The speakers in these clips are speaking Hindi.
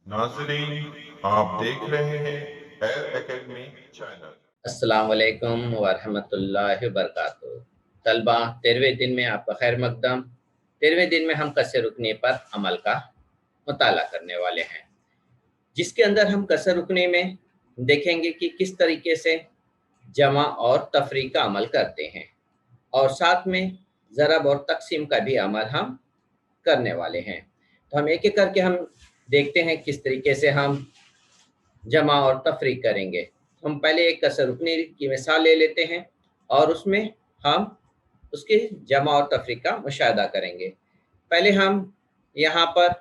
नाज़रीन, आप देख रहे हैं एयर एकेडमी चैनल। अस्सलाम वालेकुम वरहमतुल्लाहि वबरकातुहू। तलबा 13वें दिन में आपका खैर मकदम। 13वें दिन में हम कसर रुकने पर अमल का मुताला करने वाले हैं, जिसके अंदर हम कसर रुकने में देखेंगे कि किस तरीके से जमा और तफरीक का अमल करते हैं, और साथ में ज़रब और तकसीम का भी अमल हम करने वाले हैं। तो हम एक एक करके हम देखते हैं किस तरीके से हम जमा और तफरीक करेंगे। हम पहले एक कसर रुकनी की मिसाल ले लेते हैं और उसमें हम उसके जमा और तफरीक का मुशाहिदा करेंगे। पहले हम यहाँ पर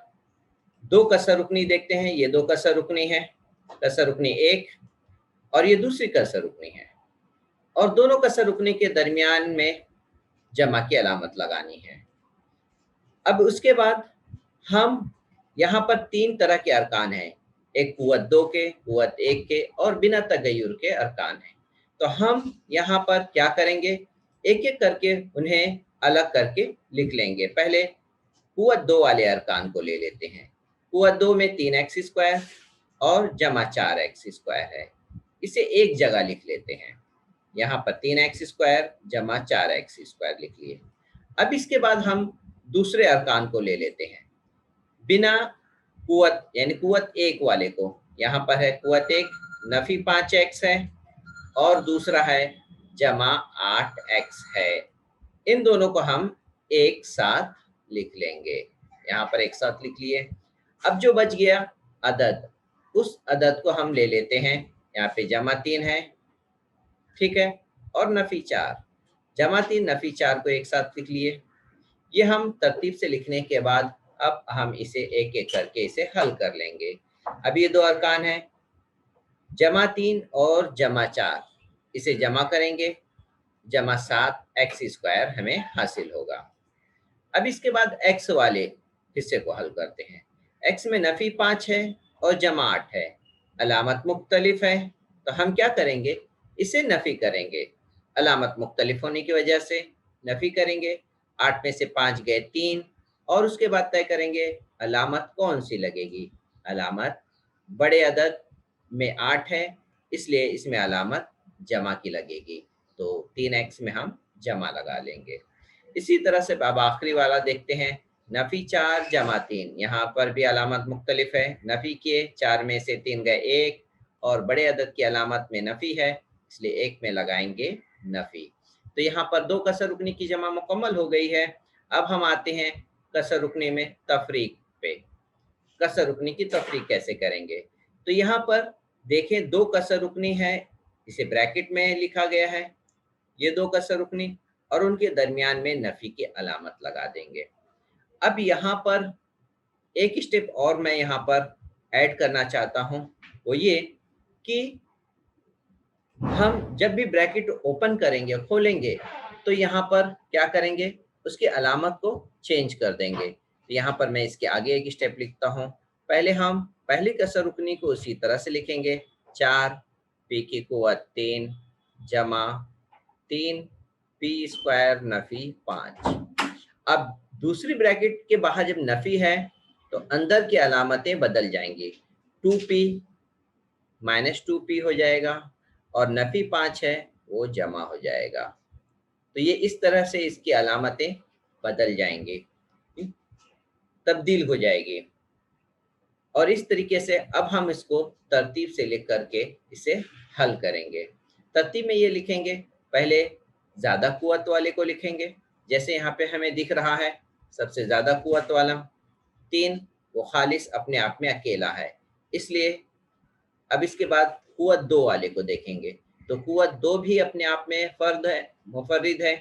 दो कसर रुकनी देखते हैं। ये दो कसर रुकनी है, कसर रुकनी एक और ये दूसरी कसर रुकनी है, और दोनों कसर रुकनी के दरमियान में जमा की अलामत लगानी है। अब उसके बाद हम यहाँ पर तीन तरह के अरकान हैं, एक कुव्वत दो के, कुव्वत एक के और बिना तगय्युर के अरकान हैं। तो हम यहाँ पर क्या करेंगे, एक एक करके उन्हें अलग करके लिख लेंगे। पहले कुव्वत दो वाले अरकान को ले लेते हैं। कुव्वत दो में 3x² और जमा 4x² है, इसे एक जगह लिख लेते हैं। यहाँ पर 3x² जमा 4x² लिख लिए। अब इसके बाद हम दूसरे अरकान को ले लेते हैं बिना कुव्वत यानी कुव्वत एक वाले को। यहाँ पर है कुव्वत एक, नफी 5x है और दूसरा है जमा 8x है। इन दोनों को हम एक साथ लिख लेंगे। यहाँ पर एक साथ लिख लिए। अब जो बच गया अदद, उस अदद को हम ले लेते हैं। यहाँ पे जमा 3 है, ठीक है, और नफी 4। जमा 3 नफी 4 को एक साथ लिख लिए। ये हम तरतीब से लिखने के बाद अब हम इसे एक एक करके इसे हल कर लेंगे। अब ये दो अरकान हैं, जमा 3 और जमा 4, इसे जमा करेंगे, जमा 7x² हमें हासिल होगा। अब इसके बाद x वाले हिस्से को हल करते हैं। x में नफी 5 है और जमा 8 है, अलामत मुख्तलिफ है, तो हम क्या करेंगे, इसे नफी करेंगे। अलामत मुख्तलिफ होने की वजह से नफी करेंगे। 8 में से 5 गए 3, और उसके बाद तय करेंगे अलामत कौन सी लगेगी। अलामत बड़े अदद में 8 है, इसलिए इसमें अलामत जमा की लगेगी, तो 3x में हम जमा लगा लेंगे। इसी तरह से अब आखिरी वाला देखते हैं, नफी 4 जमा 3। यहाँ पर भी अलामत मुख्तलिफ है। नफी के 4 में से 3 गए 1, और बड़े अदद की अलामत में नफी है, इसलिए 1 में लगाएंगे नफी। तो यहाँ पर दो कसर रुकनी की जमा मुकम्मल हो गई है। अब हम आते हैं कसर रुकने में तफरीक पे। कसर रुकनी की तफरीक कैसे करेंगे, तो यहाँ पर देखें दो कसर रुकनी है, इसे ब्रैकेट में लिखा गया है, ये दो कसर रुकनी, और उनके दरमियान में नफी की अलामत लगा देंगे। अब यहाँ पर एक स्टेप और मैं यहाँ पर ऐड करना चाहता हूँ, वो ये कि हम जब भी ब्रैकेट ओपन करेंगे, खोलेंगे, तो यहाँ पर क्या करेंगे, उसकी अलामत को चेंज कर देंगे। तो यहाँ पर मैं इसके आगे एक स्टेप लिखता हूँ। पहले हम पहली कसर रुकनी को उसी तरह से लिखेंगे, 4 पी की कुव्वत 3 जमा 3 p² नफी 5। अब दूसरी ब्रैकेट के बाहर जब नफी है तो अंदर की अलामतें बदल जाएंगी, 2p -2p हो जाएगा, और नफी 5 है वो जमा हो जाएगा। तो ये इस तरह से इसकी अलामतें बदल जाएंगी, तब्दील हो जाएगी। और इस तरीके से अब हम इसको तरतीब से लिख करके इसे हल करेंगे। तरतीब में ये लिखेंगे, पहले ज़्यादा कुव्वत वाले को लिखेंगे, जैसे यहाँ पे हमें दिख रहा है सबसे ज़्यादा कुव्वत वाला 3, वो खालिस अपने आप में अकेला है, इसलिए अब इसके बाद कुव्वत दो वाले को देखेंगे, तो कुव्वत दो भी अपने आप में फर्द है, मुफर्रिद है,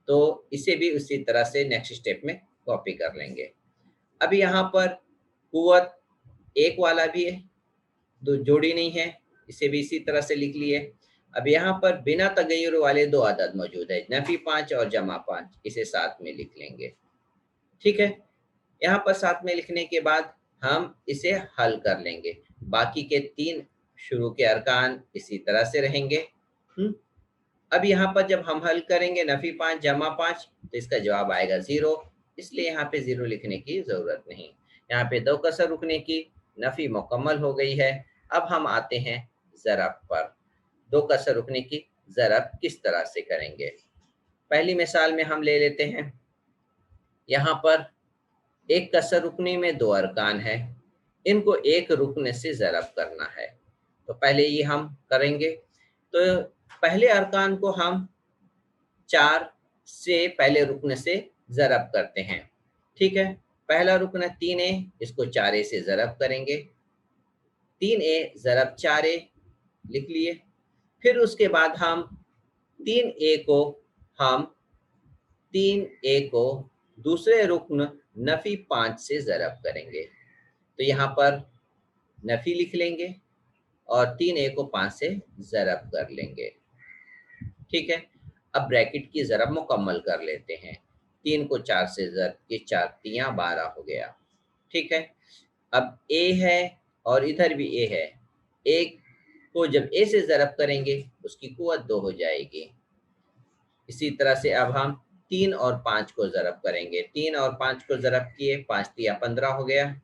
तो इसे भी उसी तरह से नेक्स्ट स्टेप में कॉपी कर लेंगे। अब यहाँ पर कुव्वत एक वाला भी है, दो जोड़ी नहीं है, इसे भी इसी तरह से लिख लिए। अब यहाँ पर बिना तगय्युर वाले दो अदद मौजूद है, नफी 5 और जमा 5, इसे साथ में लिख लेंगे, ठीक है। यहाँ पर साथ में लिखने के बाद हम इसे हल कर लेंगे। बाकी के 3 शुरू के अरकान इसी तरह से रहेंगे। अब यहाँ पर जब हम हल करेंगे नफी 5 जमा 5, तो इसका जवाब आएगा 0, इसलिए यहाँ पे 0 लिखने की ज़रूरत नहीं। यहाँ पे दो कसर रुकने की नफी मुकम्मल हो गई है। अब हम आते हैं ज़रब पर। दो कसर रुकने की ज़रब किस तरह से करेंगे। पहली मिसाल में हम ले लेते हैं, यहाँ पर एक कसर रुकनी में दो अरकान है, इनको एक रुकन से ज़रब करना है। तो पहले ये हम करेंगे। तो पहले अरकान को हम 4 से पहले रुकन से ज़रब करते हैं। ठीक है, पहला रुकन 3a, इसको 4a से ज़रब करेंगे। 3a ज़रब 4a लिख लिए। फिर उसके बाद हम 3a को हम 3a को दूसरे रुकन नफी 5 से ज़रब करेंगे। तो यहाँ पर नफी लिख लेंगे और 3a को 5 से ज़रब कर लेंगे। ठीक है, अब ब्रैकेट की ज़रब मुकम्मल कर लेते हैं। 3 को 4 से ज़रब के 4 तियाँ 12 हो गया। ठीक है, अब a है और इधर भी a है। एक को जब a से ज़रब करेंगे उसकी कुव्वत 2 हो जाएगी। इसी तरह से अब हम 3 और 5 को ज़रब करेंगे। 3 और 5 को ज़रब किए, 5 तिया 15 हो गया।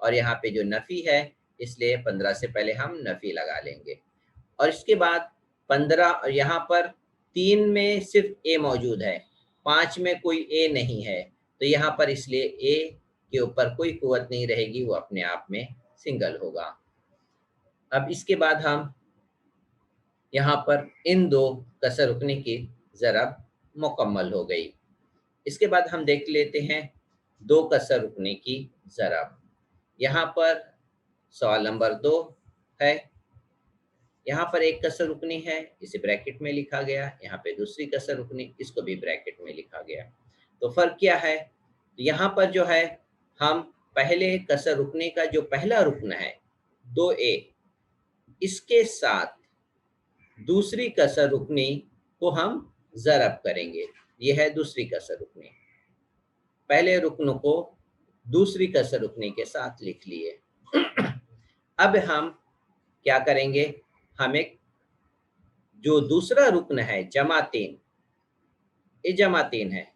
और यहाँ पे जो नफ़ी है इसलिए 15 से पहले हम नफ़ी लगा लेंगे। और इसके बाद 15, और यहाँ पर 3 में सिर्फ a मौजूद है, 5 में कोई a नहीं है, तो यहाँ पर इसलिए a के ऊपर कोई कुव्वत नहीं रहेगी, वो अपने आप में सिंगल होगा। अब इसके बाद हम यहाँ पर इन दो कसर रुकने की ज़रब मुकम्मल हो गई। इसके बाद हम देख लेते हैं दो कसर रुकने की ज़रब। यहाँ पर सवाल नंबर 2 है। यहाँ पर एक कसर रुकनी है, इसे ब्रैकेट में लिखा गया। यहाँ पे दूसरी कसर रुकनी, इसको भी ब्रैकेट में लिखा गया। तो फ़र्क क्या है, यहाँ पर जो है हम पहले कसर रुकने का जो पहला रुकन है 2a, इसके साथ दूसरी कसर रुकनी को हम ज़रब करेंगे। यह है दूसरी कसर रुकनी। पहले रुकन को दूसरी कसर रुकनी के साथ लिख लिए। अब हम क्या करेंगे, हम एक जो दूसरा रुकन है जमा 3, ये जमा 3 है।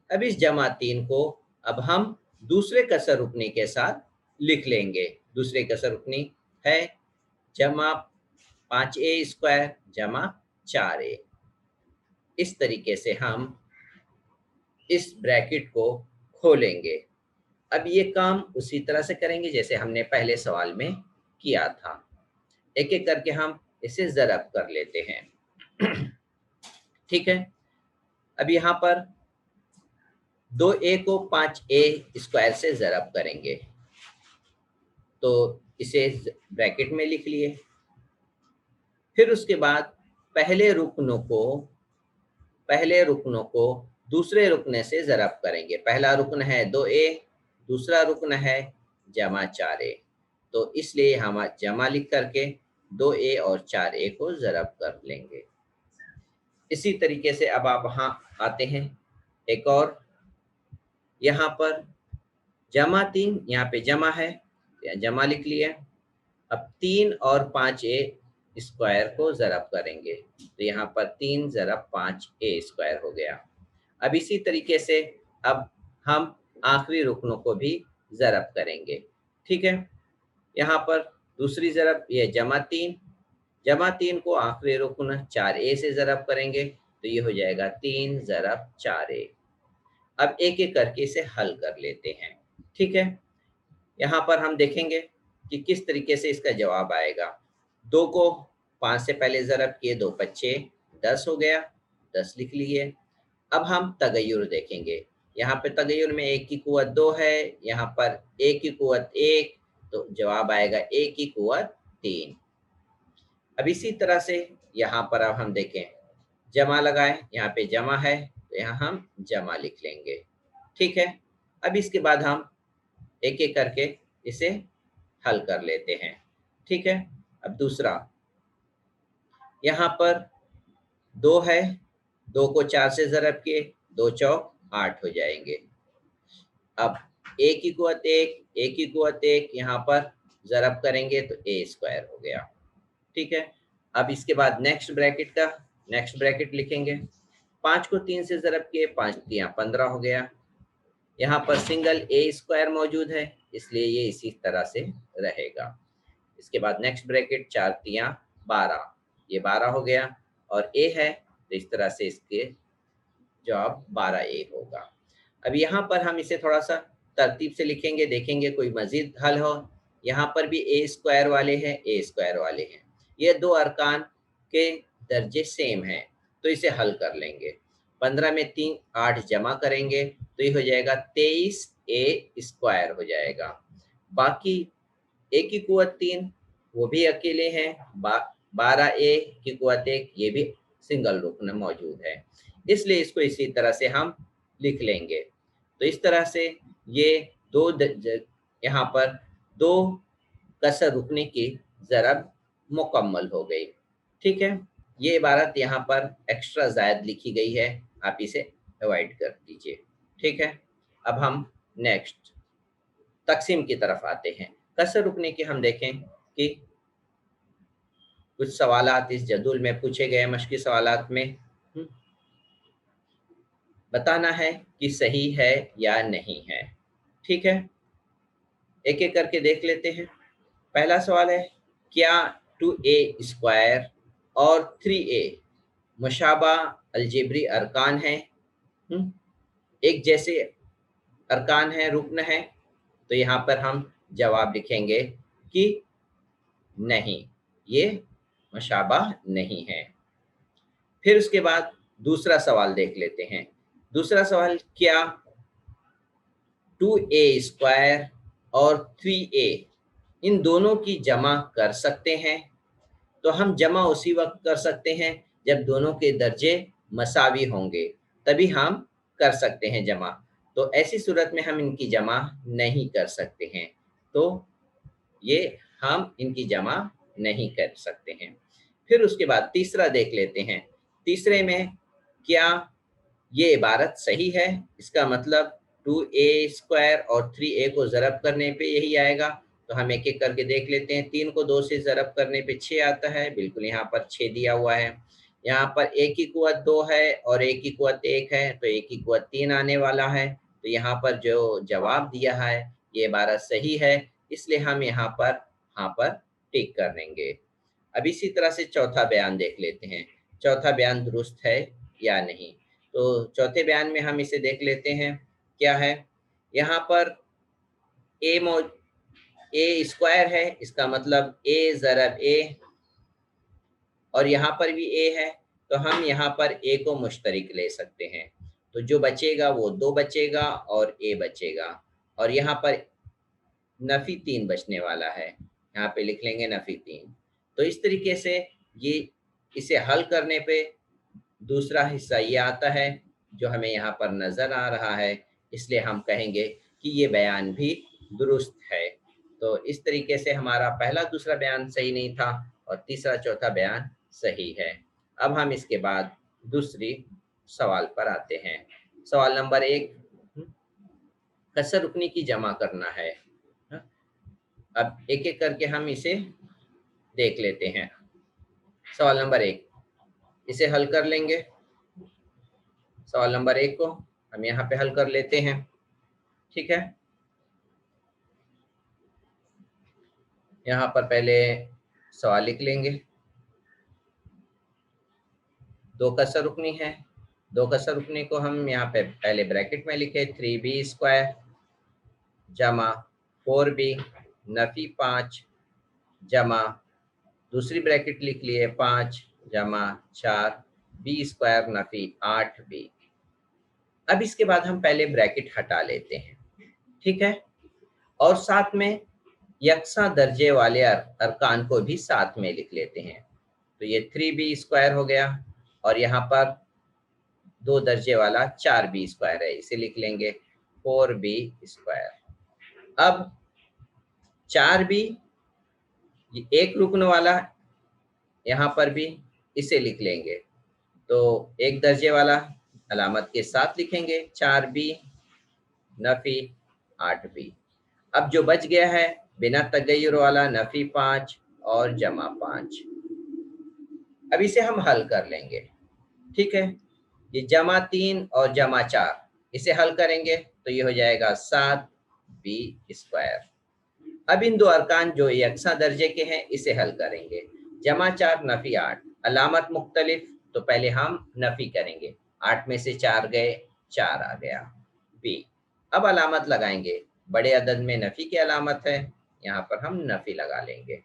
अब इस जमा 3 को अब हम दूसरे कसर रुकनी के साथ लिख लेंगे। दूसरे कसर रुकनी है जमा 5a स्क्वायर जमा 4a। इस तरीके से हम इस ब्रैकेट को खोलेंगे। अब ये काम उसी तरह से करेंगे जैसे हमने पहले सवाल में किया था। एक एक करके हम इसे ज़रब कर लेते हैं। ठीक है, अब यहाँ पर 2a को 5a स्क्वायर से ज़रब करेंगे, तो इसे ब्रैकेट में लिख लिए। फिर उसके बाद पहले रुकनों को दूसरे रुकने से ज़रब करेंगे। पहला रुकन है 2a, दूसरा रुकन है जमा 4a, तो इसलिए हम जमा लिख करके 2a और 4a को ज़रब कर लेंगे। इसी तरीके से अब आप वहाँ आते हैं एक और, यहाँ पर जमा 3, यहाँ पे जमा है, जमा लिख लिया। अब 3 और 5a स्क्वायर को ज़रब करेंगे, तो यहाँ पर 3 ज़रब 5a स्क्वायर हो गया। अब इसी तरीके से अब हम आखिरी रुकनों को भी ज़रब करेंगे। ठीक है, यहाँ पर दूसरी ज़रब ये जमा 3 को आखिरी रुकन 4a से ज़रब करेंगे, तो ये हो जाएगा 3 ज़रब 4a। अब एक एक करके इसे हल कर लेते हैं। ठीक है, यहाँ पर हम देखेंगे कि किस तरीके से इसका जवाब आएगा। 2 को 5 से पहले ज़रब किए, 2 पच्चे 10 हो गया, 10 लिख लिए। अब हम तगय्युर देखेंगे। यहाँ पे तगय्युर में a की कुव्वत 2 है, यहाँ पर a की कुव्वत 1, तो जवाब आएगा a की कुव्वत 3। अब इसी तरह से यहाँ पर अब हम देखें, जमा लगाए, यहाँ पे जमा है तो यहाँ हम जमा लिख लेंगे। ठीक है, अब इसके बाद हम एक एक करके इसे हल कर लेते हैं। ठीक है, अब दूसरा, यहाँ पर 2 है, 2 को 4 से ज़रब किए, 2 चौक 8 हो जाएंगे। अब a की कुव्वत 1, यहाँ पर ज़रब करेंगे तो a स्क्वायर हो गया। ठीक है, अब इसके बाद नेक्स्ट ब्रैकेट लिखेंगे। 5 को 3 से ज़रब किए, 5 तियाँ 15 हो गया। यहाँ पर सिंगल ए स्क्वायर मौजूद है, इसलिए ये इसी तरह से रहेगा। इसके बाद नेक्स्ट ब्रैकेट 4 तियां 12, ये 12 हो गया और ए है तो इस तरह से इसके जवाब 12A होगा। अब यहाँ पर हम इसे थोड़ा सा तरतीब से लिखेंगे, देखेंगे कोई मजीद हल हो। यहाँ पर भी ए स्क्वायर वाले हैं, ए स्क्वायर वाले हैं, ये दो अरकान के दर्जे सेम हैं, तो इसे हल कर लेंगे। 15 में 3 8 जमा करेंगे तो ये हो जाएगा 23A स्क्वायर हो जाएगा। बाकी ए की कुवत 3 वो भी अकेले हैं, 12A की कुवत 1 ये भी सिंगल रुकन मौजूद है, इसलिए इसको इसी तरह से हम लिख लेंगे। तो इस तरह से ये यहाँ पर दो कसर रुकने की ज़रब मुकम्मल हो गई। ठीक है, ये इबारत यहाँ पर एक्स्ट्रा ज़ायद लिखी गई है, आप इसे अवॉइड कर दीजिए। ठीक है, अब हम नेक्स्ट तकसीम की तरफ आते हैं। कसर रुकने की हम देखें कि कुछ सवालात इस जदूल में पूछे गए, मश्की सवालात में बताना है कि सही है या नहीं है। ठीक है, एक एक करके देख लेते हैं। पहला सवाल है, क्या 2A स्क्वायर और 3A मुशाबा अलजेब्री अरकान हैं? एक जैसे अरकान है, रुकन है, तो यहाँ पर हम जवाब लिखेंगे कि नहीं, ये मुशाबा नहीं है। फिर उसके बाद दूसरा सवाल देख लेते हैं। दूसरा सवाल, क्या 2A स्क्वायर और 3A इन दोनों की जमा कर सकते हैं? तो हम जमा उसी वक्त कर सकते हैं जब दोनों के दर्जे मसावी होंगे, तभी हम कर सकते हैं जमा। तो ऐसी सूरत में हम इनकी जमा नहीं कर सकते हैं, तो ये हम इनकी जमा नहीं कर सकते हैं। फिर उसके बाद तीसरा देख लेते हैं। तीसरे में, क्या ये इबारत सही है? इसका मतलब 2A स्क्वायर और 3A को ज़रब करने पे यही आएगा। तो हम एक एक करके देख लेते हैं। 3 को 2 से ज़रब करने पे 6 आता है, बिल्कुल यहाँ पर 6 दिया हुआ है। यहाँ पर A की कुवत 2 है और A की कुवत 1 है, तो A की कुवत 3 आने वाला है। तो यहाँ पर जो जवाब दिया है ये इबारत सही है, इसलिए हम यहाँ पर टिक कर देंगे। अब इसी तरह से चौथा बयान देख लेते हैं, चौथा बयान दुरुस्त है या नहीं। तो चौथे बयान में हम इसे देख लेते हैं, क्या है। यहाँ पर ए स्क्वायर है, इसका मतलब ए ज़रब ए, और यहाँ पर भी ए है, तो हम यहाँ पर ए को मुश्तरिक ले सकते हैं। तो जो बचेगा वो 2 बचेगा और ए बचेगा, और यहाँ पर नफ़ी 3 बचने वाला है, यहाँ पे लिख लेंगे नफ़ी 3। तो इस तरीके से ये इसे हल करने पे दूसरा हिस्सा ये आता है जो हमें यहाँ पर नज़र आ रहा है, इसलिए हम कहेंगे कि ये बयान भी दुरुस्त है। तो इस तरीके से हमारा पहला दूसरा बयान सही नहीं था और तीसरा चौथा बयान सही है। अब हम इसके बाद दूसरी सवाल पर आते हैं। सवाल नंबर 1, कसर रुकनी की जमा करना है। अब एक एक करके हम इसे देख लेते हैं। सवाल नंबर 1, इसे हल कर लेंगे। सवाल नंबर 1 को हम यहाँ पे हल कर लेते हैं। ठीक है, यहाँ पर पहले सवाल लिख लेंगे। 2 कसर रुकनी है, 2 कसर रुकनी को हम यहाँ पे पहले ब्रैकेट में लिखे 3B स्क्वायर जमा 4B नफ़ी 5 जमा दूसरी ब्रैकेट लिख लिए 5 जमा 4B स्क्वायर नफ़ी 8B। अब इसके बाद हम पहले ब्रैकेट हटा लेते हैं। ठीक है, और साथ में यकसा दर्जे वाले अरकान को भी साथ में लिख लेते हैं। तो ये 3B स्क्वायर हो गया और यहाँ पर 2 दर्जे वाला 4B स्क्वायर है, इसे लिख लेंगे 4B स्क्वायर। अब 4B एक रुकन वाला, यहाँ पर भी इसे लिख लेंगे, तो एक दर्जे वाला अलामत के साथ लिखेंगे 4B नफ़ी 8B। अब जो बच गया है बिना तगय्युर वाला नफ़ी 5 और जमा 5। अब इसे हम हल कर लेंगे। ठीक है, ये जमा 3 और जमा 4 इसे हल करेंगे तो ये हो जाएगा 7b²। अब इन दो अरकान जो यकसा दर्जे के हैं इसे हल करेंगे। जमा 4 नफी 8, अलामत मुख्तलिफ, तो पहले हम नफी करेंगे। 8 में से 4 गए, 4 आ गया बी। अब अलामत लगाएंगे, बड़े अदद में नफी की अलामत है, यहाँ पर हम नफी लगा लेंगे।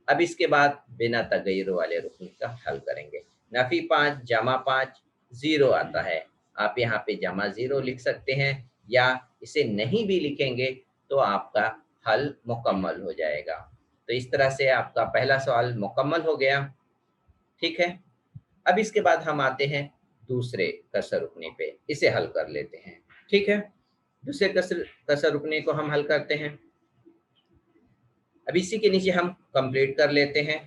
अब इसके बाद बिना तगय्युर वाले रुकन का हल करेंगे। नफी 5 जमा 5 0 आता है, आप यहाँ पे जमा 0 लिख सकते हैं, या इसे नहीं भी लिखेंगे तो आपका हल मुकम्मल हो जाएगा। तो इस तरह से आपका पहला सवाल मुकम्मल हो गया। ठीक है, अब इसके बाद हम आते हैं दूसरे कसर रुकने पे, इसे हल कर लेते हैं। ठीक है, दूसरे कसर रुकने को हम हल करते हैं। अब इसी के नीचे हम कंप्लीट कर लेते हैं।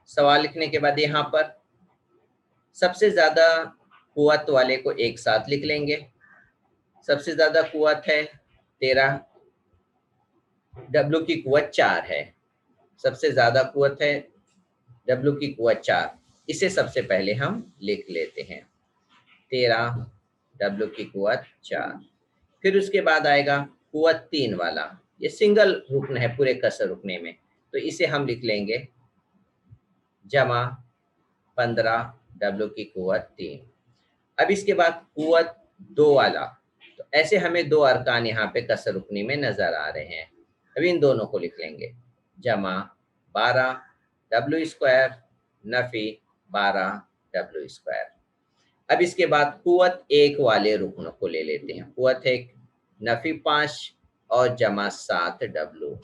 सवाल लिखने के बाद यहाँ पर सबसे ज्यादा कुव्वत वाले को एक साथ लिख लेंगे। सबसे ज्यादा कुव्वत है 13, डब्ल्यू की कुव्वत 4 है। सबसे ज्यादा कुव्वत है, डब्ल्यू की कुव्वत 4, इसे सबसे पहले हम लिख लेते हैं। 13 डब्ल्यू की कुव्वत 4। फिर उसके बाद आएगा कुव्वत 3 वाला, ये सिंगल रुकन है पूरे कसर रुकने में, तो इसे हम लिख लेंगे जमा 15 डब्ल्यू की कुव्वत 3। अब इसके बाद कुव्वत 2 वाला, तो ऐसे हमें दो अरकान यहाँ पे कसर रुकनी में नजर आ रहे हैं। अब इन दोनों को लिख लेंगे, जमा 12 डब्ल्यू² नफी 12 डब्ल्यू²। अब इसके बाद कुव्वत 1 वाले रुकन को ले लेते हैं। कुव्वत 1 नफी 5 और जमा 7 डब्ल्यू,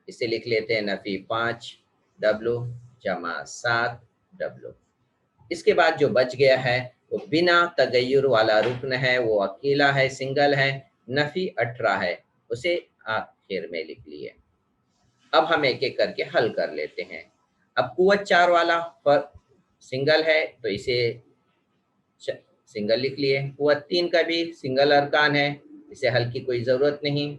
इसे लिख लेते हैं नफी 5 डब्ल्यू जमा 7 डब्ल्यू। इसके बाद जो बच गया है वो बिना तगय्युर वाला रुकन है, वो अकेला है, सिंगल है, नफी 18 है, उसे आखिर में लिख लिए। अब हम एक एक करके हल कर लेते हैं। अब कुव्वत 4 वाला पर सिंगल है तो इसे सिंगल लिख लिए। कुव्वत 3 का भी सिंगल अरकान है, इसे हल की कोई ज़रूरत नहीं,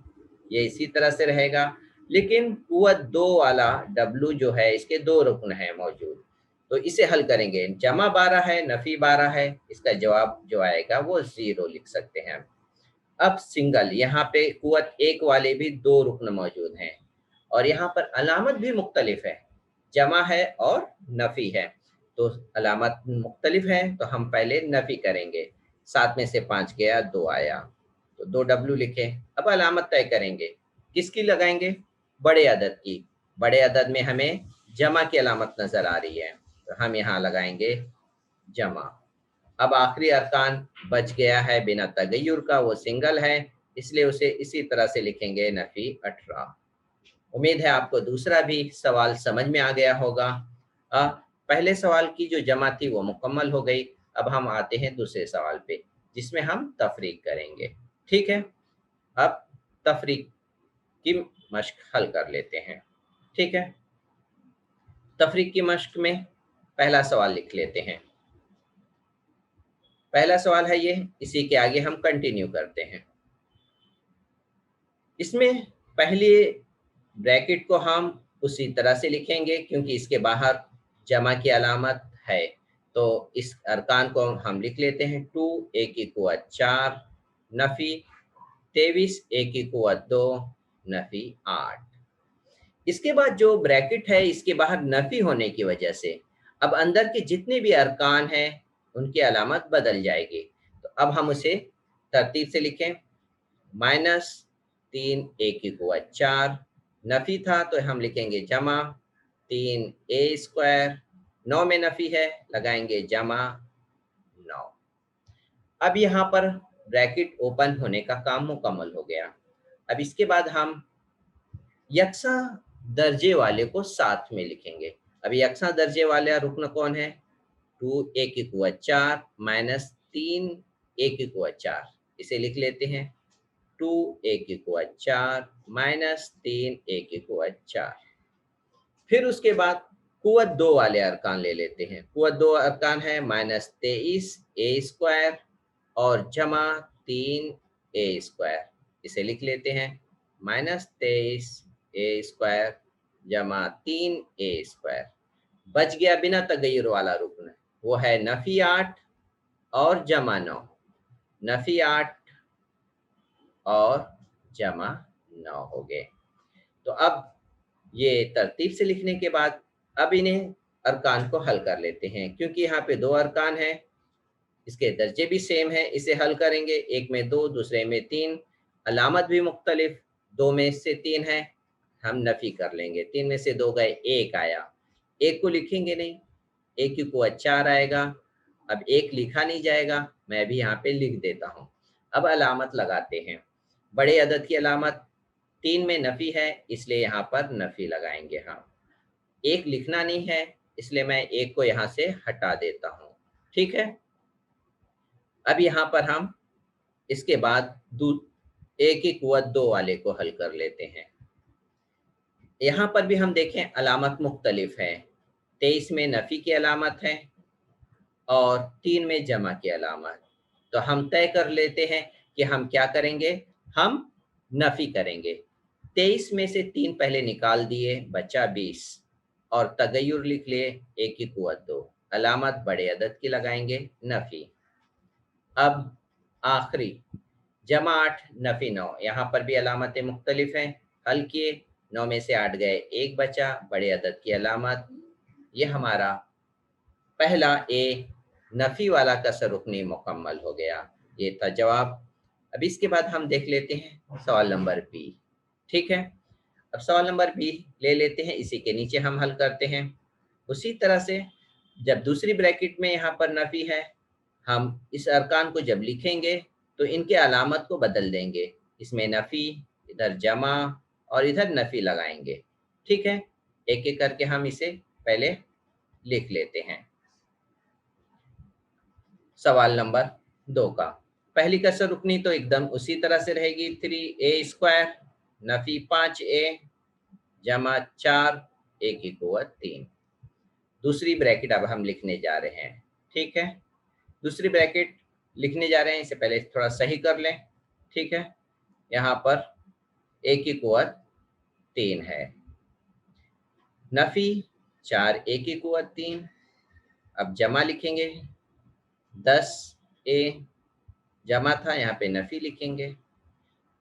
ये इसी तरह से रहेगा। लेकिन कुव्वत 2 वाला डब्लू जो है, इसके दो रुकन है मौजूद, तो इसे हल करेंगे। जमा 12 है, नफी 12 है, इसका जवाब जो आएगा वो 0 लिख सकते हैं। अब सिंगल, यहाँ पे कुव्वत 1 वाले भी दो रुकन मौजूद हैं और यहाँ पर अलामत भी मुख्तलिफ है, जमा है और नफी है, तो अलामत मुख्तलिफ है तो हम पहले नफी करेंगे। 7 में से 5 गया, 2 आया, तो 2 डब्ल्यू लिखे। अब अलामत तय करेंगे, किसकी लगाएंगे? बड़े अदद की। बड़े अदद में हमें जमा की अलामत नजर आ रही है, तो हम यहाँ लगाएंगे जमा। अब आखिरी अरकान बच गया है बिना तगय्युर का, वो सिंगल है, इसलिए उसे इसी तरह से लिखेंगे नफी 18। उम्मीद है आपको दूसरा भी सवाल समझ में आ गया होगा। पहले सवाल की जो जमा थी वो मुकम्मल हो गई। अब हम आते हैं दूसरे सवाल पे, जिसमें हम तफरीक करेंगे। ठीक है, अब तफरीक की मश्क हल कर लेते हैं। ठीक है, तफरीक की मश्क में पहला सवाल लिख लेते हैं। पहला सवाल है ये, इसी के आगे हम कंटिन्यू करते हैं। इसमें पहले ब्रैकेट को हम उसी तरह से लिखेंगे क्योंकि इसके बाहर जमा की अलामत है, तो इस अरकान को हम लिख लेते हैं। 2 a की कुव्वत 4 नफी 23 a की कुव्वत 2 नफी 8। इसके बाद जो ब्रैकेट है इसके बाहर नफी होने की वजह से अब अंदर के जितने भी अरकान हैं उनकी अलामत बदल जाएगी। तो अब हम उसे तरतीब से लिखें। -3 a की कुव्वत 4, नफी था तो हम लिखेंगे जमा 3 a², 9 में नफी है, लगाएंगे जमा 9। अब यहाँ पर ब्रैकेट ओपन होने का काम मुकम्मल हो गया। अब इसके बाद हम यकसा दर्जे वाले को साथ में लिखेंगे। अब यकसा दर्जे वाला रुकन कौन है? 2 a की कुव्वत 4 -3 a की कुव्वत 4, इसे लिख लेते हैं। 2 a की कुव्वत 4 -3 a की कुव्वत 4। फिर उसके बाद कुव्वत 2 वाले अरकान ले लेते हैं। कुव्वत 2 अरकान है -23 a² और जमा 3 a², इसे लिख लेते हैं। -23 a² जमा 3 a²। बच गया बिना तगय्युर वाला रुकन, वो है नफी 8 और जमा 9। नफी 8 और जमा 9 हो गए। तो अब ये तरतीब से लिखने के बाद अब इन्हें अरकान को हल कर लेते हैं, क्योंकि यहाँ पे 2 अरकान हैं, इसके दर्जे भी सेम है। इसे हल करेंगे, एक में 2, दूसरे में 3, अलामत भी मुख्तलिफ, 2 में से 3 है, हम नफी कर लेंगे। 3 में से 2 गए, 1 आया, 1 को लिखेंगे नहीं, 1 की कुव्वत 4 आएगा। अब 1 लिखा नहीं जाएगा, मैं भी यहाँ पे लिख देता हूँ। अब अलामत लगाते हैं। बड़े अदद की अलामत 3 में नफी है, इसलिए यहाँ पर नफी लगाएंगे हम। 1 लिखना नहीं है, इसलिए मैं 1 को यहाँ से हटा देता हूँ। ठीक है। अब यहाँ पर हम इसके बाद ए की कुव्वत 2 वाले को हल कर लेते हैं। यहाँ पर भी हम देखें अलामत मुख्तलिफ है। 23 में नफी की अलामत है और 3 में जमा की अलामत। तो हम तय कर लेते हैं कि हम क्या करेंगे, हम नफी करेंगे। 23 में से 3 पहले निकाल दिए, बचा 20 और तगय्युर लिख लिए, ए की कुव्वत 2, अलामत बड़े अदद की लगाएंगे, नफी। अब आखिरी जमा 8 नफी 9, यहाँ पर भी अलामतें मुख्तलिफ हैं, हल किए, 9 में से 8 गए, 1 बचा, बड़े अदद की अलामत। ये हमारा पहला ए नफी वाला कसर रुकनी मुकम्मल हो गया। ये था जवाब। अब इसके बाद हम देख लेते हैं सवाल नंबर बी। ठीक है। अब सवाल नंबर बी ले लेते हैं, इसी के नीचे हम हल करते हैं। उसी तरह से जब दूसरी ब्रैकेट में यहाँ पर नफी है, हम इस अरकान को जब लिखेंगे तो इनके अलामत को बदल देंगे। इसमें नफी, इधर जमा और इधर नफी लगाएंगे। ठीक है। एक एक करके हम इसे पहले लिख लेते हैं। सवाल नंबर 2 का पहली कसर रुकनी तो एकदम उसी तरह से रहेगी, 3a² नफी 5a जमा 4, ए की कुव्वत 3। दूसरी ब्रैकेट अब हम लिखने जा रहे हैं। ठीक है। दूसरी ब्रैकेट लिखने जा रहे हैं, इससे पहले थोड़ा सही कर लें। ठीक है। यहाँ पर ए की कुव्वत 3 है, नफी 4 ए की कुव्वत 3। अब जमा लिखेंगे, 10 ए जमा था, यहाँ पे नफी लिखेंगे।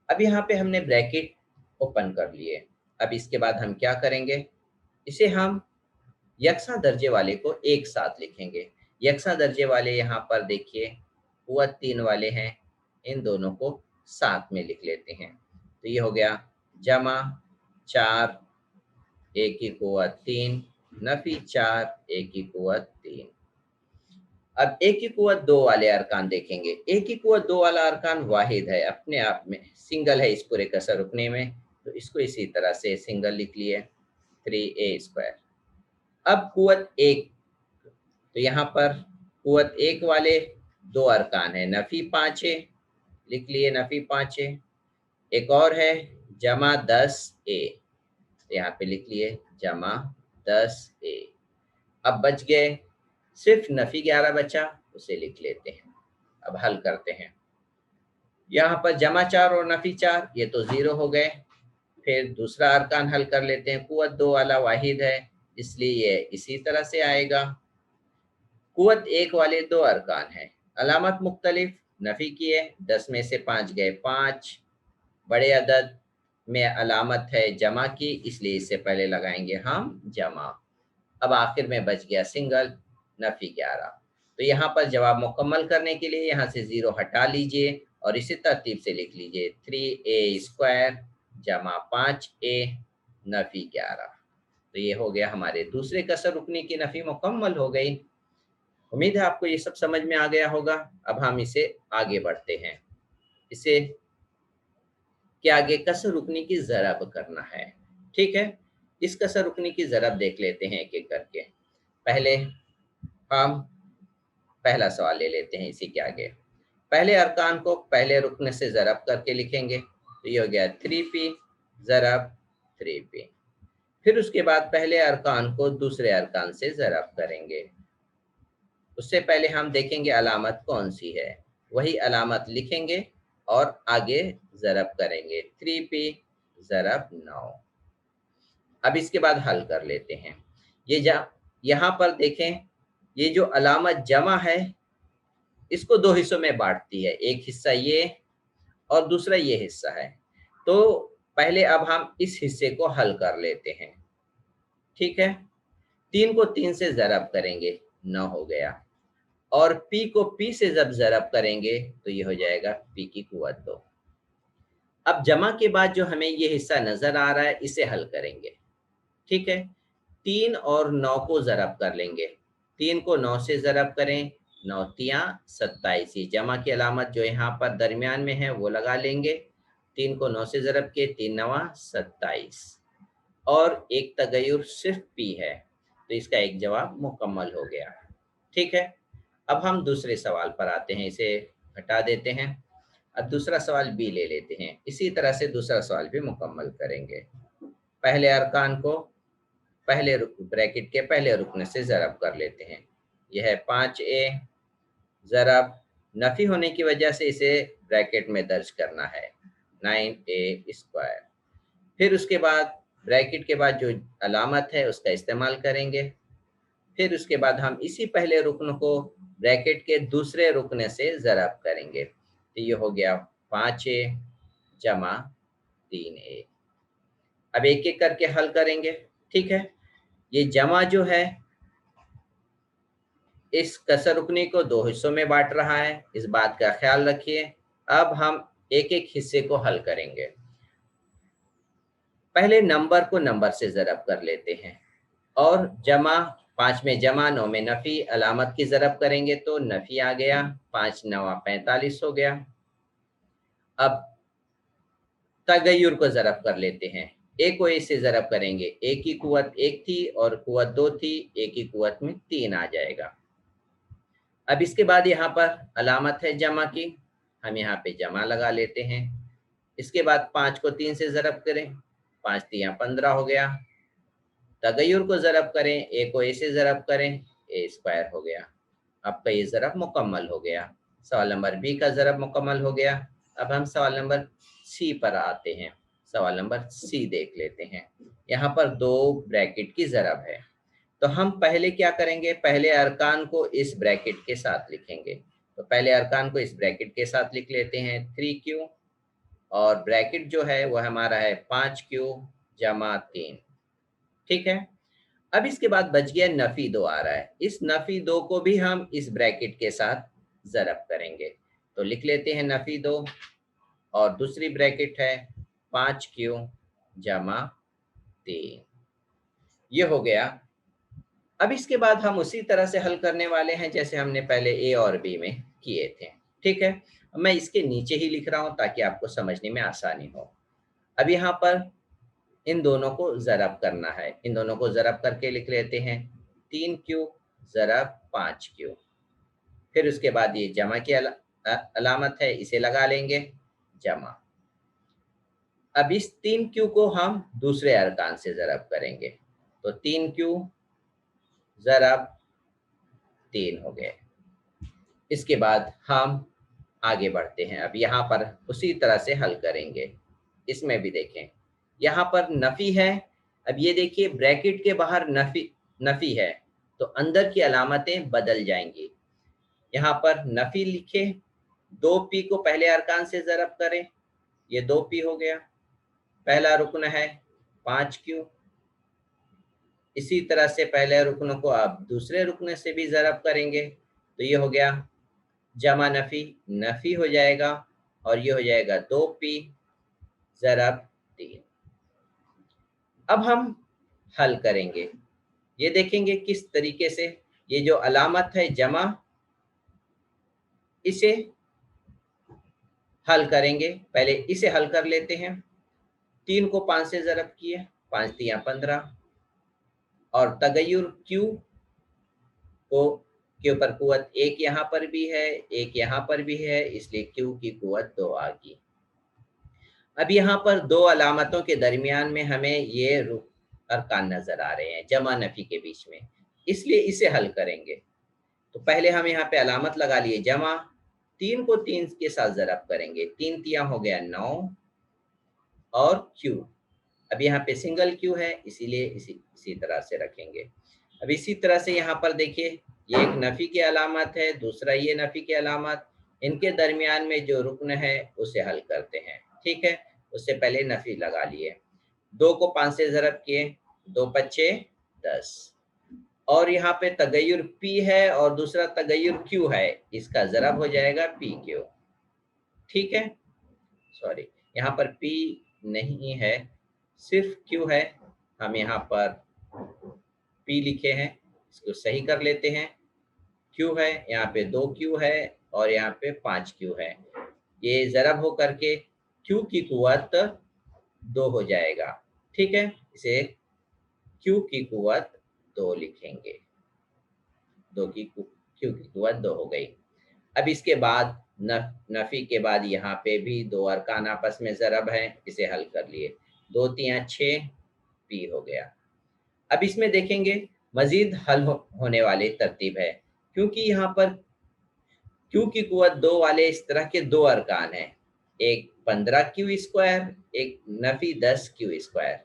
अब यहाँ पे हमने ब्रैकेट ओपन कर लिए। अब इसके बाद हम क्या करेंगे, इसे हम यकसा दर्जे वाले को एक साथ लिखेंगे। यकसा दर्जे वाले यहाँ पर देखिए कुव्वत 3 वाले हैं, इन दोनों को साथ में लिख लेते हैं। तो ये हो गया जमा 4 ए की कुव्वत 3 नफी 4 ए की कुव्वत 3। अब ए की कुव्वत 2 वाले अरकान देखेंगे। ए की कुव्वत 2 वाला अरकान वाहिद है, अपने आप में सिंगल है इस पूरे कसर रुकने में, तो इसको इसी तरह से सिंगल लिख लिए, 3a²। अब कुव्वत 1, तो यहाँ पर कुव्वत 1 वाले 2 अरकान है, नफी 5a लिख लिए, नफी 5a। एक और है जमा 10a, तो यहाँ पे लिख लिए जमा 10a। अब बच गए सिर्फ नफी 11 बचा, उसे लिख लेते हैं। अब हल करते हैं। यहाँ पर जमा 4 और नफी 4, ये तो 0 हो गए। फिर दूसरा अरकान हल कर लेते हैं। कुव्वत 2 वाला वाहिद है, इसलिए ये इसी तरह से आएगा। कुव्वत 1 वाले 2 अरकान हैं, अलामत मुख्तलिफ, नफी किए, 10 में से 5 गए, 5, बड़े अदद में अलामत है जमा की, इसलिए इससे पहले लगाएंगे हम जमा। अब आखिर में बच गया सिंगल, नफी 11। तो यहाँ पर जवाब मुकम्मल करने के लिए यहाँ से 0 हटा लीजिए और इसी तरतीब से लिख लीजिए, 3a² जमा 5a नफी 11। तो ये हो गया हमारे दूसरे कसर रुकनी की नफी मुकम्मल हो गई। उम्मीद है आपको ये सब समझ में आ गया होगा। अब हम इसे आगे बढ़ते हैं। इसे कि आगे कसर रुकनी की ज़रब करना है। ठीक है। इस कसर रुकनी की ज़रब देख लेते हैं एक एक करके। पहले हम पहला सवाल ले लेते हैं इसी के आगे। पहले अरकान को पहले रुकने से ज़रब करके लिखेंगे, तो ये हो गया 3p ज़रब 3p। फिर उसके बाद पहले अरकान को दूसरे अरकान से ज़रब करेंगे। उससे पहले हम देखेंगे अलामत कौन सी है, वही अलामत लिखेंगे और आगे ज़रब करेंगे, 3p ज़रब 9। अब इसके बाद हल कर लेते हैं। ये यहाँ पर देखें, ये जो अलामत जमा है इसको दो हिस्सों में बांटती है, एक हिस्सा ये और दूसरा ये हिस्सा है। तो पहले अब हम इस हिस्से को हल कर लेते हैं, ठीक है। 3 को 3 से ज़रब करेंगे, 9 हो गया। और P को P से जब ज़रब करेंगे तो ये हो जाएगा P की कुव्वत 2। अब जमा के बाद जो हमें ये हिस्सा नज़र आ रहा है इसे हल करेंगे, ठीक है। 3 और 9 को ज़रब कर लेंगे, 3 को 9 से ज़रब करें, 9 तियां 27, जमा की अलामत जो यहाँ पर दरमियान में है वो लगा लेंगे। 3 को 9 से ज़रब के 3 नवा 27 और एक तगय्युर सिर्फ P है, तो इसका एक जवाब मुकम्मल हो गया, ठीक है। अब हम दूसरे सवाल पर आते हैं, इसे हटा देते हैं। अब दूसरा सवाल B ले लेते हैं, इसी तरह से दूसरा सवाल भी मुकम्मल करेंगे। पहले अरकान को पहले ब्रैकेट के पहले रुकने से ज़रब कर लेते हैं। यह है 5A ज़रब, नफ़ी होने की वजह से इसे ब्रैकेट में दर्ज करना है, 9A²। फिर उसके बाद ब्रैकेट के बाद जो अलामत है उसका इस्तेमाल करेंगे। फिर उसके बाद हम इसी पहले रुकन को ब्रैकेट के दूसरे रुकने से ज़रब करेंगे, तो ये हो गया 5A जमा 3A। अब एक एक करके हल करेंगे, ठीक है। ये जमा जो है इस कसर रुकनी को दो हिस्सों में बांट रहा है, इस बात का ख्याल रखिए। अब हम एक एक हिस्से को हल करेंगे। पहले नंबर को नंबर से ज़रब कर लेते हैं और जमा 5 में जमा 9 में नफ़ी अलामत की ज़रब करेंगे तो नफ़ी आ गया, 5 नवा 45 हो गया। अब तगय्युर को ज़रब कर लेते हैं, ए को ए से ज़रब करेंगे, ए की कुव्वत 1 थी और कुव्वत 2 थी, ए की कुव्वत में 3 आ जाएगा। अब इसके बाद यहाँ पर अलामत है जमा की, हम यहाँ पे जमा लगा लेते हैं। इसके बाद 5 को 3 से ज़रब करें, 5 तियां 15 हो गया। तगय्युर को ज़रब करें, ए को ए से ज़रब करें, A² हो गया। आपका ये ज़रब मुकम्मल हो गया। सवाल नंबर बी का ज़रब मुकम्मल हो गया। अब हम सवाल नंबर सी पर आते हैं। सवाल नंबर सी देख लेते हैं। यहाँ पर दो ब्रैकेट की ज़रब है, तो हम पहले क्या करेंगे, पहले अरकान को इस ब्रैकेट के साथ लिखेंगे। तो पहले अरकान को इस ब्रैकेट के साथ लिख लेते हैं, 3Q और ब्रैकेट जो है वो हमारा है 5Q जमा 3, ठीक है। अब इसके बाद बच गया नफ़ी 2 आ रहा है, इस नफ़ी 2 को भी हम इस ब्रैकेट के साथ ज़रब करेंगे। तो लिख लेते हैं नफ़ी 2 और दूसरी ब्रैकेट है 5Q जमा 3, ये हो गया। अब इसके बाद हम उसी तरह से हल करने वाले हैं जैसे हमने पहले ए और बी में किए थे, ठीक है। मैं इसके नीचे ही लिख रहा हूं ताकि आपको समझने में आसानी हो। अब यहाँ पर इन दोनों को ज़रब करना है, इन दोनों को ज़रब करके लिख लेते हैं, 3Q ज़रब 5Q। फिर उसके बाद ये जमा की अलामत है, इसे लगा लेंगे, जमा। अब इस 3Q को हम दूसरे अरकान से ज़रब करेंगे, तो 3Q ज़रब 3 हो गए। इसके बाद हम आगे बढ़ते हैं। अब यहाँ पर उसी तरह से हल करेंगे। इसमें भी देखें, यहाँ पर नफ़ी है। अब ये देखिए ब्रैकेट के बाहर नफ़ी है, तो अंदर की अलामतें बदल जाएंगी। यहाँ पर नफ़ी लिखे, 2P को पहले अरकान से ज़रब करें, ये 2P हो गया। पहला रुकन है 5Q, इसी तरह से पहले रुकन को आप दूसरे रुकन से भी ज़रब करेंगे, तो ये हो गया जमा नफ़ी, नफ़ी हो जाएगा और ये हो जाएगा 2P ज़रब 3। अब हम हल करेंगे, ये देखेंगे किस तरीके से। ये जो अलामत है जमा, इसे हल करेंगे। पहले इसे हल कर लेते हैं। 3 को 5 से ज़रब किए, 5 तियां 15 और तगय्युर Q को के ऊपर कुव्वत 1 यहाँ पर भी है, 1 यहाँ पर भी है, इसलिए Q की कुव्वत 2 आ गई। अब यहाँ पर दो अलामतों के दरमियान में हमें ये अरकान नज़र आ रहे हैं जमा नफ़ी के बीच में, इसलिए इसे हल करेंगे। तो पहले हम यहाँ पे अलामत लगा लिए जमा, 3 को 3 के साथ ज़रब करेंगे, 3 तियां हो गया 9 और Q। अब यहाँ पे सिंगल Q है, इसीलिए इसी तरह से रखेंगे। अब इसी तरह से यहाँ पर देखिए ये एक नफी की अलामत है, दूसरा ये नफी की अलामत। इनके दरमियान में जो रुकन है उसे हल करते हैं। ठीक है, उससे पहले नफी लगा लिए। 2 को 5 से ज़रब किए, 2 पच्चे 10। और यहाँ पे तगय्युर P है और दूसरा तगय्युर Q है, इसका ज़रब हो जाएगा PQ। ठीक है, सॉरी, यहाँ पर P नहीं है, सिर्फ Q है। हम यहाँ पर P लिखे हैं, इसको सही कर लेते हैं। Q है, यहाँ पे 2Q है और यहाँ पे 5Q है। ये ज़रब हो करके Q की कुव्वत 2 हो जाएगा। ठीक है, इसे Q की कुव्वत 2 लिखेंगे। 2 की Q की कुव्वत 2 हो गई। अब इसके बाद नफी के बाद यहाँ पे भी 2 अरकान आपस में ज़रब है, इसे हल कर लिए। 2 तियां 6 P हो गया। अब इसमें देखेंगे मजीद हल होने वाली तरतीब है, क्योंकि यहाँ पर Q की कुव्वत 2 वाले इस तरह के 2 अरकान हैं, एक 15Q स्क्वायर, एक नफी 10Q स्क्वायर।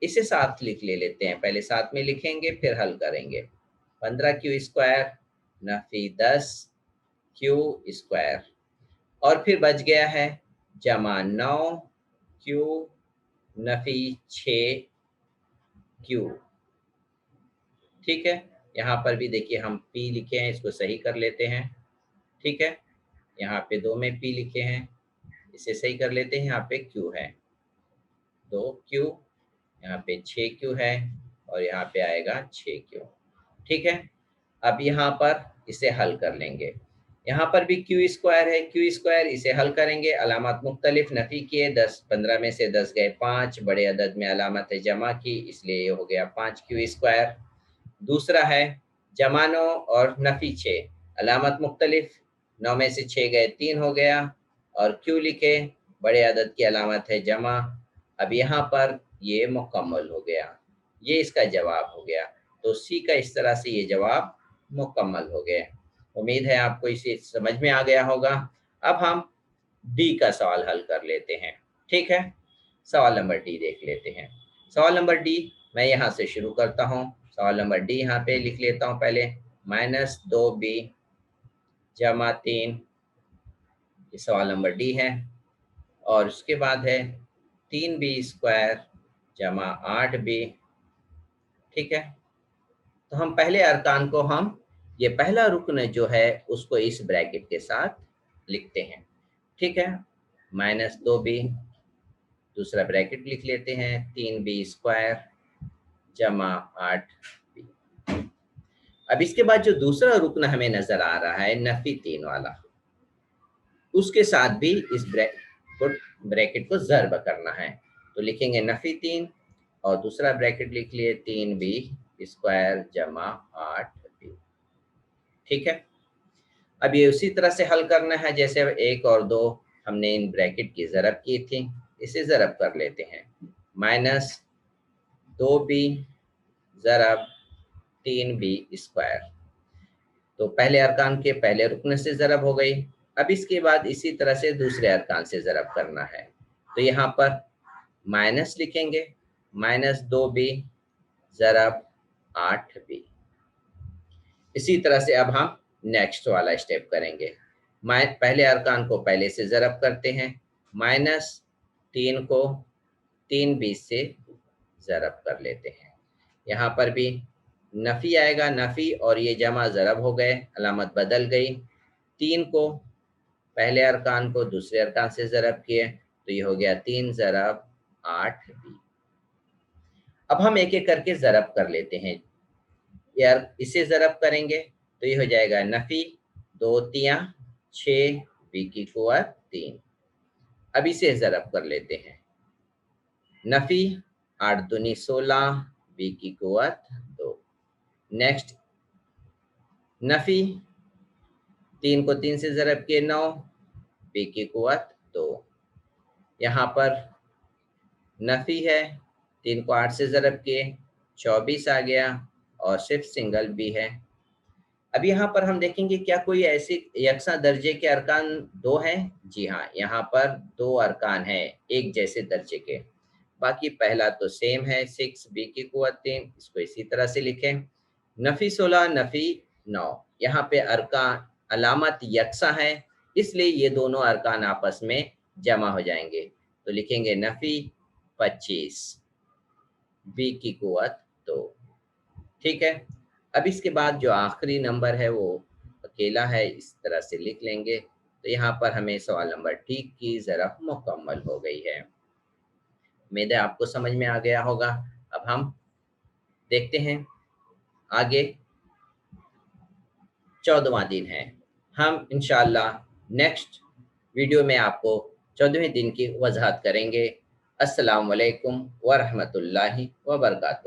इसे साथ ले लेते हैं, पहले साथ में लिखेंगे फिर हल करेंगे। 15Q square Nafi 10Q square, और फिर बच गया है जमा 9Q नफी 6Q। ठीक है, यहाँ पर भी देखिए हम P लिखे हैं, इसको सही कर लेते हैं। ठीक है, यहाँ पे 2 में P लिखे हैं, इसे सही कर लेते हैं। यहाँ पे Q है 2Q, यहाँ पे 6Q है और यहाँ पे आएगा 6Q। ठीक है, अब यहाँ पर इसे हल कर लेंगे। यहाँ पर भी Q स्क्वायर है, Q स्क्वायर, इसे हल करेंगे। अलामत मुख्तलिफ नफ़ी किए, 10 15 में से 10 गए 5, बड़े अदद में अलामत है जमा की, इसलिए ये हो गया 5Q स्क्वायर। दूसरा है जमा 9 और नफ़ी 6, अलामत मुख्तलिफ, 9 में से 6 गए 3 हो गया, और Q लिखे, बड़े अदद की अलामत है जमा। अब यहाँ पर ये मुकम्मल हो गया, ये इसका जवाब हो गया। तो सी का इस तरह से ये जवाब मुकम्मल हो गया। उम्मीद है आपको इसे समझ में आ गया होगा। अब हम डी का सवाल हल कर लेते हैं। ठीक है, सवाल नंबर डी देख लेते हैं। सवाल नंबर डी मैं यहाँ से शुरू करता हूँ। सवाल नंबर डी यहाँ पे लिख लेता हूँ पहले, -2b जमा 3, ये सवाल नंबर डी है। और उसके बाद है 3b स्क्वायर जमा 8b। ठीक है, तो हम पहले अरकान को, हम ये पहला रुकन जो है उसको इस ब्रैकेट के साथ लिखते हैं। ठीक है, -2b, दूसरा ब्रैकेट लिख लेते हैं, 3b स्क्वायर जमा 8b। अब इसके बाद जो दूसरा रुकन हमें नजर आ रहा है नफी 3 वाला, उसके साथ भी इस ब्रैकेट को ज़र्ब करना है। तो लिखेंगे नफी 3 और दूसरा ब्रैकेट लिख लिए 3b स्क्वायर जमा 8b। ठीक है, अब ये उसी तरह से हल करना है जैसे 1 और 2 हमने इन ब्रैकेट की ज़रब की थी, इसे ज़रब कर लेते हैं। -2b ज़रब 3b स्क्वायर, तो पहले अरकान के पहले रुकन से ज़रब हो गई। अब इसके बाद इसी तरह से दूसरे अरकान से ज़रब करना है, तो यहाँ पर माइनस लिखेंगे, -2b ज़रब 8b। इसी तरह से अब हम नेक्स्ट वाला स्टेप करेंगे। पहले अरकान को पहले से ज़रब करते हैं, -3 को 3b से ज़रब कर लेते हैं। यहाँ पर भी नफ़ी आएगा, नफ़ी और ये जमा ज़रब हो गए, अलामत बदल गई। 3 को पहले अरकान को दूसरे अरकान से ज़रब किए, तो ये हो गया 3 ज़रब 8b। अब हम एक एक करके ज़रब कर लेते हैं। यार इसे ज़रब करेंगे तो ये हो जाएगा नफ़ी 2 तियां 6 b की कुव्वत 3। अब इसे ज़रब कर लेते हैं, नफ़ी 8 दूनी 16 b की कुव्वत 2। नेक्स्ट नफ़ी 3 को 3 से ज़रब किए 9 b की कुव्वत 2। यहाँ पर नफ़ी है, 3 को 8 से ज़रब किए 24 आ गया और सिर्फ सिंगल b है। अब यहाँ पर हम देखेंगे क्या कोई ऐसे यकसा दर्जे के अरकान 2 हैं? जी हाँ, यहाँ पर 2 अरकान हैं एक जैसे दर्जे के। बाकी पहला तो सेम है, 6 b की कुव्वत 3, इसको इसी तरह से लिखें। नफ़ी 16 नफ़ी 9, यहाँ पे अरकान अलामत यकसा है, इसलिए ये दोनों अरकान आपस में जमा हो जाएंगे। तो लिखेंगे नफी 25, बी की कुव्वत 2। ठीक है। अब इसके बाद जो आखिरी नंबर है वो अकेला है, इस तरह से लिख लेंगे। तो यहाँ पर हमें सवाल नंबर ठीक की ज़रफ़ मुकम्मल हो गई है। उम्मीद है आपको समझ में आ गया होगा। अब हम देखते हैं आगे 14वां दिन है। हम इंशाअल्लाह नेक्स्ट वीडियो में आपको 14वें दिन की वजाहत करेंगे। अस्सलाम वालेकुम व रहमतुल्लाहि व बरकातुहू।